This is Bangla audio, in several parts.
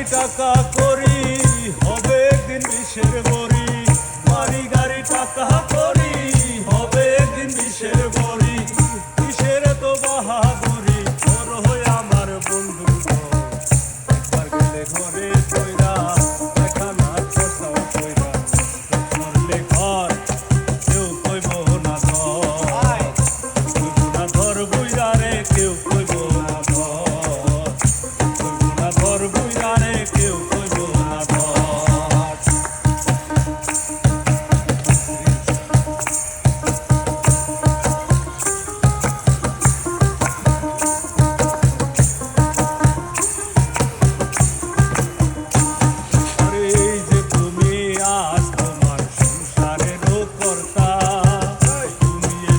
টাকা করি হবে একদিন বিষের বড়ি, বাড়ি গাড়ি টাকা করি হবে একদিন বিষের বড়ি। কিসের তো বাহাদুরি তোর হয়ে আমার বন্ধু, একবার গেলে ঘরে কইরা দেখা না প্রস্তাব কইরা করলে ঘর কেউ কইব না ধর বুইরা রে কেউ কইব না ধর বুইরা রে কেউ কইব না ধর।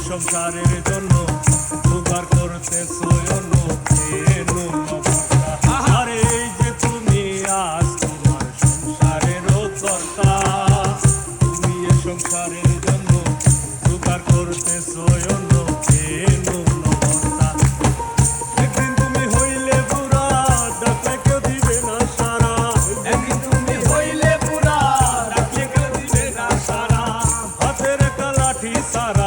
সংসারের জন্য জোগাড় করতেছো অন্য আরে এই যে তুমি আজ তোমার সংসারেরও কর্তা, তুমি এ সংসারের জন্য জোগাড় করতেছো অন্য কর্তা। একদিন তুমি হইলে বুড়া ডাকলে কেউ দিবে না সারা, একদিন তুমি হইলে বুড়া ডাকলে কেউ দিবে না সারা, হাতের একটা লাঠি সারা